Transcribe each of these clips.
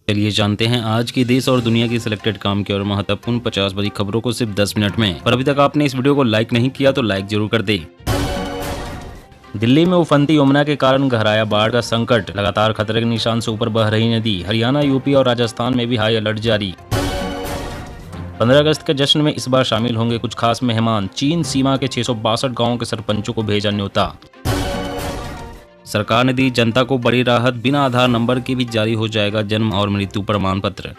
चलिए जानते हैं आज की देश और दुनिया की सिलेक्टेड काम की और महत्वपूर्ण 50 बड़ी खबरों को सिर्फ 10 मिनट में। पर अभी तक आपने इस वीडियो को लाइक नहीं किया तो लाइक जरूर कर दे। दिल्ली में उफनती यमुना के कारण गहराया बाढ़ का संकट, लगातार खतरे के निशान से ऊपर बह रही नदी। हरियाणा, यूपी और राजस्थान में भी हाई अलर्ट जारी। 15 अगस्त के जश्न में इस बार शामिल होंगे कुछ खास मेहमान। चीन सीमा के 662 गाँवों के सरपंचों को भेजा न्योता। सरकार ने दी जनता को बड़ी राहत, बिना आधार नंबर के भी जारी हो जाएगा जन्म और मृत्यु प्रमाण पत्र।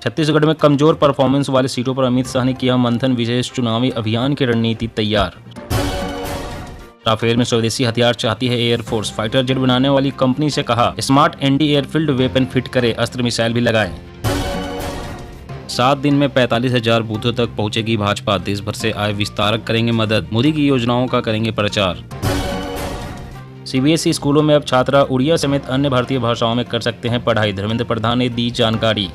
छत्तीसगढ़ में कमजोर परफॉर्मेंस वाली सीटों पर अमित शाह ने किया मंथन, विशेष चुनावी अभियान की रणनीति तैयार। राफेल में स्वदेशी हथियार चाहती है एयरफोर्स, फाइटर जेट बनाने वाली कंपनी से कहा smart anti airfield weapon fit करे, अस्त्र मिसाइल भी लगाए। 7 दिन में 45,000 बूथों तक पहुंचेगी भाजपा, देश भर से आए विस्तारक करेंगे मदद, मोदी की योजनाओं का करेंगे प्रचार। सीबीएसई स्कूलों में अब छात्रा उड़िया समेत अन्य भारतीय भाषाओं में कर सकते हैं पढ़ाई, धर्मेंद्र प्रधान ने दी जानकारी।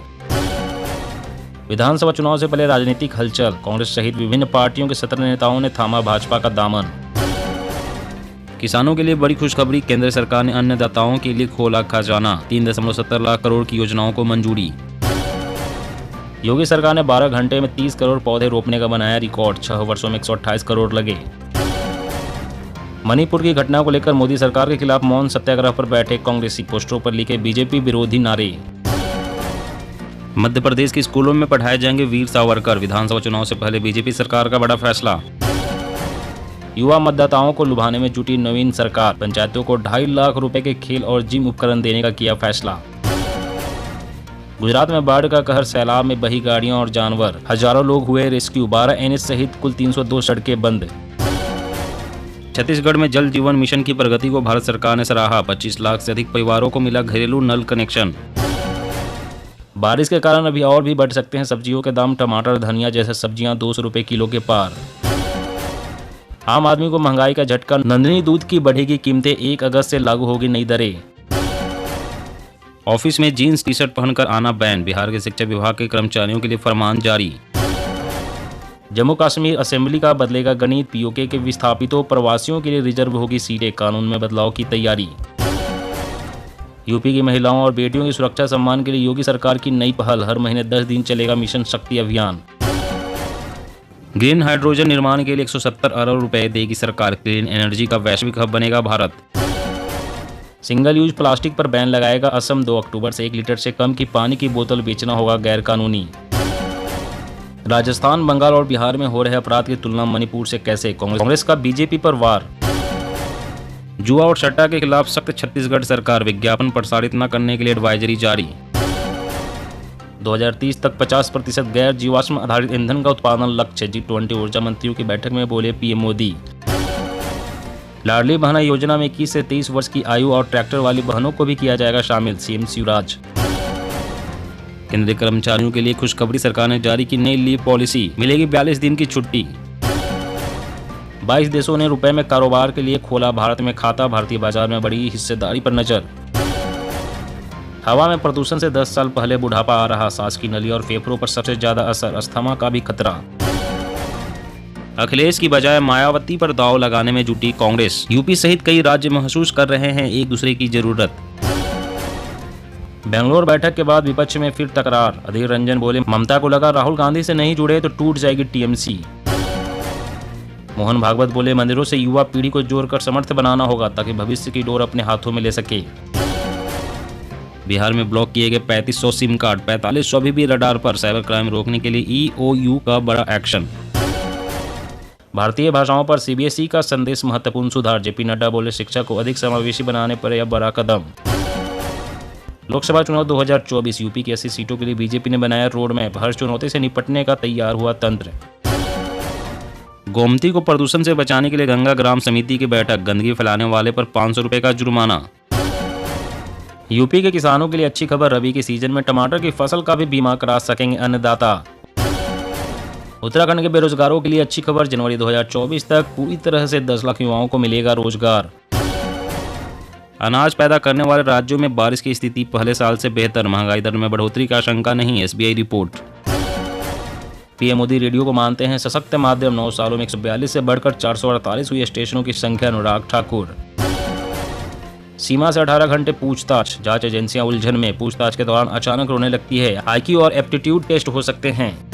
विधानसभा चुनाव से पहले राजनीतिक हलचल, कांग्रेस सहित विभिन्न पार्टियों के 17 नेताओं ने थामा भाजपा का दामन। किसानों के लिए बड़ी खुशखबरी, केंद्र सरकार ने अन्नदाताओं के लिए खोला खजाना, 3.70 लाख करोड़ की योजनाओं को मंजूरी। योगी सरकार ने 12 घंटे में 30 करोड़ पौधे रोपने का बनाया रिकॉर्ड, 6 वर्षों में 128 करोड़ लगे। मणिपुर की घटना को लेकर मोदी सरकार के खिलाफ मौन सत्याग्रह पर बैठे कांग्रेसी, पोस्टरों पर लिखे बीजेपी विरोधी नारे। मध्य प्रदेश के स्कूलों में पढ़ाए जाएंगे वीर सावरकर, विधानसभा चुनाव से पहले बीजेपी सरकार का बड़ा फैसला। युवा मतदाताओं को लुभाने में जुटी नवीन सरकार, पंचायतों को 2.5 लाख रुपए के खेल और जिम उपकरण देने का किया फैसला। गुजरात में बाढ़ का कहर, सैलाब में बही गाड़ियां और जानवर, हजारों लोग हुए रेस्क्यू, 12 एनएच सहित कुल 302 सड़कें बंद। छत्तीसगढ़ में जल जीवन मिशन की प्रगति को भारत सरकार ने सराहा, 25 लाख से अधिक परिवारों को मिला घरेलू नल कनेक्शन। बारिश के कारण अभी और भी बढ़ सकते हैं सब्जियों के दाम, टमाटर, धनिया जैसे सब्जियां 200 रुपए किलो के पार। आम आदमी को महंगाई का झटका, नंदिनी दूध की बढ़ेगी कीमतें, 1 अगस्त से लागू होगी नई दरें। ऑफिस में जीन्स टी शर्ट पहनकर आना बैन, बिहार के शिक्षा विभाग के कर्मचारियों के लिए फरमान जारी। जम्मू कश्मीर असेंबली का बदलेगा गणित, पीओके के विस्थापितों प्रवासियों के लिए रिजर्व होगी सीटें, कानून में बदलाव की तैयारी। यूपी की महिलाओं और बेटियों की सुरक्षा सम्मान के लिए योगी सरकार की नई पहल, हर महीने 10 दिन चलेगा मिशन शक्ति अभियान। ग्रीन हाइड्रोजन निर्माण के लिए 170 अरब रुपए देगी सरकार, क्लीन एनर्जी का वैश्विक हब बनेगा भारत। सिंगल यूज प्लास्टिक पर बैन लगाएगा असम, 2 अक्टूबर से 1 लीटर से कम की पानी की बोतल बेचना होगा गैर कानूनी। राजस्थान, बंगाल और बिहार में हो रहे अपराध की तुलना मणिपुर से कैसे, कांग्रेस का बीजेपी पर वार। जुआ और सट्टा के खिलाफ सख्त छत्तीसगढ़ सरकार, विज्ञापन प्रसारित न करने के लिए एडवाइजरी जारी। 2030 तक 50% गैर जीवाश्म आधारित ईंधन का उत्पादन लक्ष्य, G20 ऊर्जा मंत्रियों की बैठक में बोले पीएम मोदी। लाडली बहना योजना में 21 से 23 वर्ष की आयु और ट्रैक्टर वाली बहनों को भी किया जाएगा शामिल, सीएम शिवराज। केंद्रीय कर्मचारियों के लिए खुशखबरी, सरकार ने जारी की नई लीव पॉलिसी, मिलेगी 42 दिन की छुट्टी। 22 देशों ने रुपए में कारोबार के लिए खोला भारत में खाता, भारतीय बाजार में बड़ी हिस्सेदारी पर नजर। हवा में प्रदूषण से 10 साल पहले बुढ़ापा आ रहा, सांस की नली और फेफड़ों पर सबसे ज्यादा असर, अस्थमा का भी खतरा। अखिलेश की बजाय मायावती पर दांव लगाने में जुटी कांग्रेस, यूपी सहित कई राज्य महसूस कर रहे हैं एक दूसरे की जरूरत। बेंगलोर बैठक के बाद विपक्ष में फिर तकरार, अधीर रंजन बोले ममता को लगा राहुल गांधी से नहीं जुड़े तो टूट जाएगी टीएमसी। मोहन भागवत बोले मंदिरों से युवा पीढ़ी को जोड़कर समर्थ बनाना होगा ताकि भविष्य की डोर अपने हाथों में ले सके। बिहार में ब्लॉक किए गए 3500 सिम कार्ड, 4500 अभी भी रडार पर, साइबर क्राइम रोकने के लिए ईओयू का बड़ा एक्शन। भारतीय भाषाओं पर सीबीएसई का संदेश, महत्वपूर्ण सुधार, जेपी नड्डा बोले शिक्षा को अधिक समावेशी बनाने पर यह बड़ा कदम। लोकसभा चुनाव 2024, यूपी की 80 सीटों के लिए बीजेपी ने बनाया रोड मैप, हर चुनौती से निपटने का तैयार हुआ तंत्र। गोमती को प्रदूषण से बचाने के लिए गंगा ग्राम समिति की बैठक, गंदगी फैलाने वाले पर 500 रुपए का जुर्माना। यूपी के किसानों के लिए अच्छी खबर, रबी के सीजन में टमाटर की फसल का भी बीमा करा सकेंगे अन्नदाता। उत्तराखंड के बेरोजगारों के लिए अच्छी खबर, जनवरी 2024 तक पूरी तरह से 10 लाख युवाओं को मिलेगा रोजगार। अनाज पैदा करने वाले राज्यों में बारिश की स्थिति पहले साल से बेहतर, महंगाई दर में बढ़ोतरी का आशंका नहीं, SBI report. PM Modi radio को मानते हैं सशक्त माध्यम, 9 सालों में 142 से बढ़कर 448 हुई स्टेशनों की संख्या, अनुराग ठाकुर। सीमा से 18 घंटे पूछताछ, जांच एजेंसियां उलझन में। पूछताछ के दौरान अचानक रोने लगती है। आईक्यू और एप्टीट्यूड टेस्ट हो सकते हैं।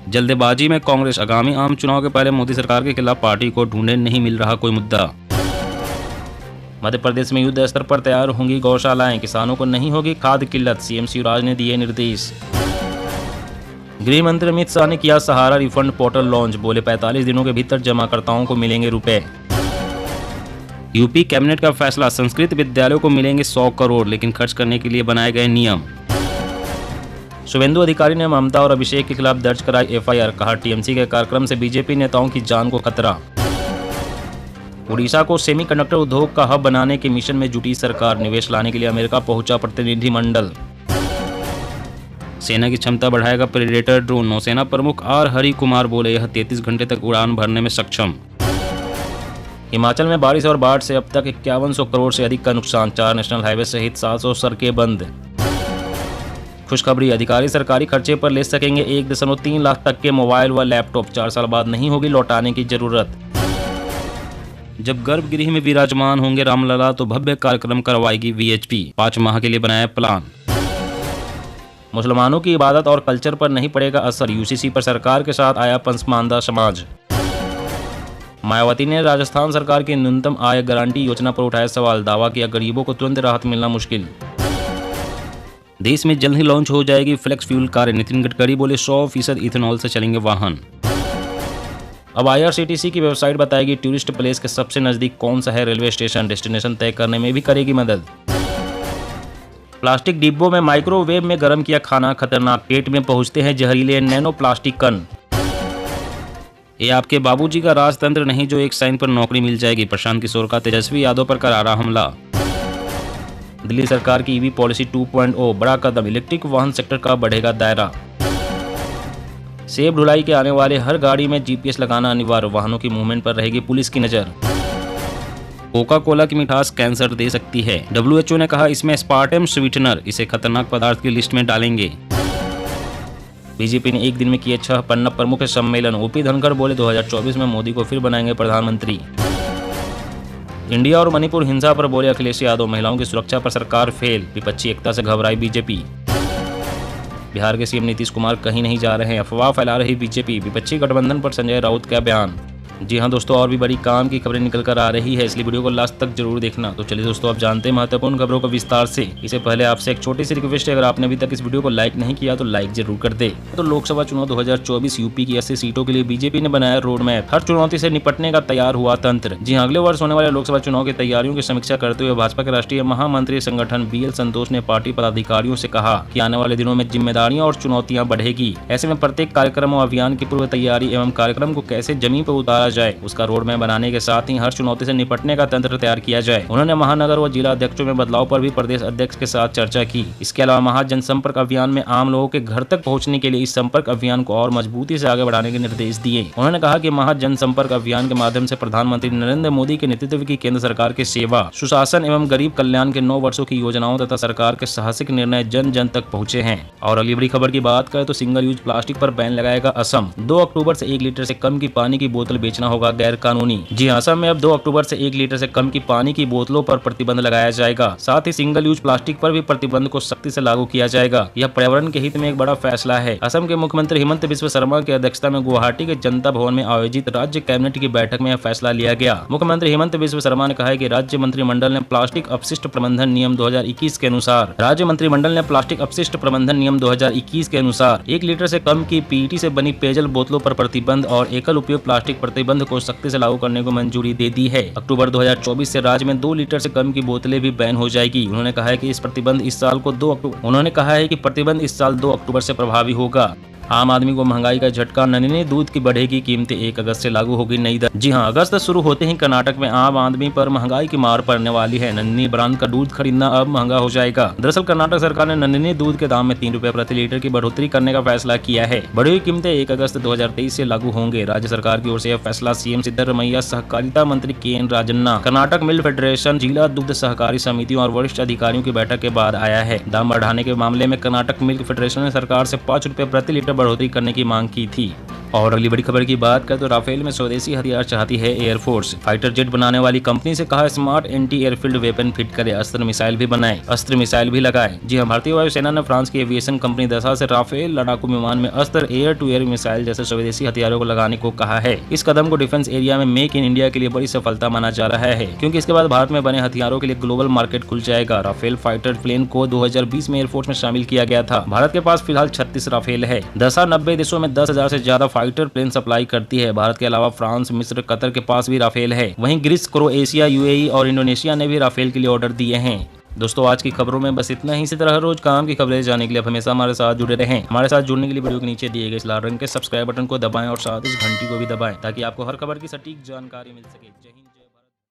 जल्दबाजी में कांग्रेस, आगामी आम चुनाव के पहले मोदी सरकार के खिलाफ पार्टी को ढूंढे नहीं मिल रहा कोई मुद्दा। मध्य प्रदेश में युद्ध स्तर पर तैयार होंगी गौशालाएं, किसानों को नहीं होगी खाद किल्लत, सीएम शिवराज ने दिए निर्देश। गृह मंत्री अमित शाह ने किया सहारा रिफंड पोर्टल लॉन्च, बोले 45 दिनों के भीतर जमाकर्ताओं को मिलेंगे रुपए। यूपी कैबिनेट का फैसला, संस्कृत विद्यालयों को मिलेंगे 100 करोड़, लेकिन खर्च करने के लिए बनाए गए नियम। शुभेंदु अधिकारी ने ममता और अभिषेक के खिलाफ दर्ज कराई एफआईआर, कहा टीएमसी के कार्यक्रम से बीजेपी नेताओं की जान को खतरा। उड़ीसा को सेमीकंडक्टर उद्योग का हब बनाने के मिशन में जुटी सरकार, निवेश लाने के लिए अमेरिका पहुंचा प्रतिनिधिमंडल। सेना की क्षमता बढ़ाएगा प्रेडेटर ड्रोन, नौसेना प्रमुख आर हरि कुमार बोले यह 33 घंटे तक उड़ान भरने में सक्षम। हिमाचल में बारिश और बाढ़ से अब तक 5100 करोड़ से अधिक का नुकसान, 4 नेशनल हाईवे सहित 700 सड़कें बंद। खुशखबरी, अधिकारी सरकारी खर्चे पर ले सकेंगे 1.3 लाख तक के मोबाइल व लैपटॉप, 4 साल बाद नहीं होगी लौटाने की जरूरत। जब गर्भगृह में विराजमान होंगे रामलला तो भव्य कार्यक्रम करवाएगी वीएचपी, 5 माह के लिए बनाया प्लान। मुसलमानों की इबादत और कल्चर पर नहीं पड़ेगा असर, यूसीसी पर सरकार के साथ आया पसमानदा समाज। मायावती ने राजस्थान सरकार की न्यूनतम आय गारंटी योजना पर उठाया सवाल, दावा किया गरीबों को तुरंत राहत मिलना मुश्किल। देश में जल्द ही लॉन्च हो जाएगी फ्लेक्स फ्यूल कारें, नितिन गडकरी बोले 100% इथेनॉल से चलेंगे वाहन। अब आईआरसीटीसी की वेबसाइट बताएगी टूरिस्ट प्लेस के सबसे नजदीक कौन सा है रेलवे स्टेशन, डेस्टिनेशन तय करने में भी करेगी मदद। प्लास्टिक डिब्बों में माइक्रोवेव में गर्म किया खाना खतरनाक, पेट में पहुंचते हैं जहरीले नैनो प्लास्टिक कण। ये आपके बाबूजी का राजतंत्र नहीं जो एक साइन पर नौकरी मिल जाएगी, प्रशांत किशोर का तेजस्वी यादव पर करारा हमला। दिल्ली सरकार की ईवी पॉलिसी 2.0 बड़ा कदम, इलेक्ट्रिक वाहन सेक्टर का बढ़ेगा दायरा। सेब ढुलाई के आने वाले हर गाड़ी में जीपीएस लगाना अनिवार्य, वाहनों की मूवमेंट पर रहेगी पुलिस की नजर। कोका कोला की मिठास कैंसर दे सकती है, डब्ल्यूएचओ ने कहा इसमें एस्पार्टेम स्वीटनर, इसे खतरनाक पदार्थ की लिस्ट में डालेंगे। बीजेपी ने एक दिन में किए 6 पन्ना प्रमुख सम्मेलन, ओपी धनखड़ बोले 2024 में मोदी को फिर बनाएंगे प्रधानमंत्री। इंडिया और मणिपुर हिंसा पर बोले अखिलेश यादव, महिलाओं की सुरक्षा पर सरकार फेल, विपक्षी एकता से घबराई बीजेपी। बिहार के सीएम नीतीश कुमार कहीं नहीं जा रहे हैं, अफवाह फैला रही बीजेपी, विपक्षी गठबंधन पर संजय राउत का बयान। जी हां दोस्तों, और भी बड़ी काम की खबरें निकल कर आ रही है, इसलिए वीडियो को लास्ट तक जरूर देखना। तो चलिए दोस्तों, आप जानते हैं महत्वपूर्ण खबरों को विस्तार से। इससे पहले आपसे एक छोटी सी रिक्वेस्ट है, अगर आपने अभी तक इस वीडियो को लाइक नहीं किया तो लाइक जरूर कर दे। तो लोकसभा चुनाव 2024 यूपी की 80 सीटों के लिए बीजेपी ने बनाया रोड मैप, हर चुनौती से निपटने का तैयार हुआ तंत्र। जी हाँ, अगले वर्ष होने वाले लोकसभा चुनाव की तैयारियों की समीक्षा करते हुए भाजपा के राष्ट्रीय महामंत्री संगठन बीएल संतोष ने पार्टी पदाधिकारियों से कहा कि आने वाले दिनों में जिम्मेदारियां और चुनौतियां बढ़ेगी। ऐसे में प्रत्येक कार्यक्रम और अभियान की पूर्व तैयारी एवं कार्यक्रम को कैसे जमीन पर उतारा जाए, उसका रोड मैप बनाने के साथ ही हर चुनौती से निपटने का तंत्र तैयार किया जाए। उन्होंने महानगर व जिला अध्यक्षों में बदलाव पर भी प्रदेश अध्यक्ष के साथ चर्चा की। इसके अलावा महाजनसंपर्क अभियान में आम लोगों के घर तक पहुंचने के लिए इस संपर्क अभियान को और मजबूती से आगे बढ़ाने के निर्देश दिए। उन्होंने कहा कि महाजनसंपर्क अभियान के माध्यम से प्रधानमंत्री नरेंद्र मोदी के नेतृत्व की केंद्र सरकार की सेवा, सुशासन एवं गरीब कल्याण के 9 वर्षों की योजनाओं तथा सरकार के साहसिक निर्णय जन जन तक पहुंचे हैं। और अगली बड़ी खबर की बात करें तो सिंगल यूज प्लास्टिक पर बैन लगाएगा असम। 2 अक्टूबर से 1 लीटर से कम की पानी की बोतल बेचना होगा गैर कानूनी। जी असम में अब 2 अक्टूबर से 1 लीटर से कम की पानी की बोतलों पर प्रतिबंध लगाया जाएगा। साथ ही सिंगल यूज प्लास्टिक पर भी प्रतिबंध को सख्ती से लागू किया जाएगा। यह पर्यावरण के हित में एक बड़ा फैसला है। असम के मुख्यमंत्री हिमंत बिस्वा शर्मा की अध्यक्षता में गुवाहाटी के जनता भवन में आयोजित राज्य कैबिनेट की बैठक में यह फैसला लिया गया। मुख्यमंत्री हिमंत बिस्वा शर्मा ने कहा है कि राज्य मंत्रिमंडल ने प्लास्टिक अपशिष्ट प्रबंधन नियम 2021 के अनुसार 1 लीटर से कम की पीईटी से बनी पेयजल बोतलों पर प्रतिबंध और एकल उपयोग प्लास्टिक प्रतिबंध को सख्ती से लागू करने को मंजूरी दे दी है। अक्टूबर 2024 से राज्य में 2 लीटर से कम की बोतलें भी बैन हो जाएगी। उन्होंने कहा है कि प्रतिबंध इस साल 2 अक्टूबर से प्रभावी होगा। आम आदमी को महंगाई का झटका, नन्ही दूध की बढ़ेगी कीमतें, 1 अगस्त से लागू होगी नई दर। जी हां, अगस्त शुरू होते ही कर्नाटक में आम आदमी पर महंगाई की मार पड़ने वाली है। नन्ही ब्रांड का दूध खरीदना अब महंगा हो जाएगा। दरअसल कर्नाटक सरकार ने नन्ही दूध के दाम में 3 रुपए प्रति लीटर की बढ़ोतरी करने का फैसला किया है। बढ़ी हुई कीमतें 1 अगस्त 2023 से लागू होंगे। राज्य सरकार की ओर से यह फैसला सीएम सिद्धरमैया, सहकारिता मंत्री KN Rajanna, Karnataka milk federation, जिला दुग्ध सहकारी समितियों और वरिष्ठ अधिकारियों की बैठक के बाद आया है। दाम बढ़ाने के मामले में कर्नाटक मिल्क फेडरेशन ने सरकार से 5 रुपए प्रति लीटर बढ़ोतरी करने की मांग की थी। और अगली बड़ी खबर की बात करें तो राफेल में स्वदेशी हथियार चाहती है एयरफोर्स। फाइटर जेट बनाने वाली कंपनी से कहा smart anti airfield weapon fit करे, अस्त्र मिसाइल भी बनाए, अस्त्र मिसाइल भी लगाए। जी हाँ, भारतीय वायुसेना ने फ्रांस की एविएशन कंपनी दसा से राफेल लड़ाकू विमान में अस्त्र, एयर टू एयर मिसाइल जैसे स्वदेशी हथियारों को लगाने को कहा है। इस कदम को डिफेंस एरिया में मेक इन इंडिया के लिए बड़ी सफलता माना जा रहा है, क्योंकि इसके बाद भारत में बने हथियारों के लिए ग्लोबल मार्केट खुल जाएगा। राफेल फाइटर प्लेन को 2020 में एयरफोर्स में शामिल किया गया था। भारत के पास फिलहाल 36 राफेल है। दसा 90 देशों में 10,000 से ज्यादा फाइटर प्लेन सप्लाई करती है। भारत के अलावा फ्रांस, मिस्र, कतर के पास भी राफेल है। वहीं ग्रीस, क्रोएशिया, यूएई और इंडोनेशिया ने भी राफेल के लिए ऑर्डर दिए हैं। दोस्तों, आज की खबरों में बस इतना ही। इसी तरह रोज काम की खबरें जानने के लिए आप हमेशा हमारे साथ जुड़े रहें। हमारे साथ जुड़ने के लिए वीडियो के नीचे दिए गए इस लाल रंग के सब्सक्राइब बटन को दबाएं और साथ इस घंटी को भी दबाएं, ताकि आपको हर खबर की सटीक जानकारी मिल सके। जय हिंद।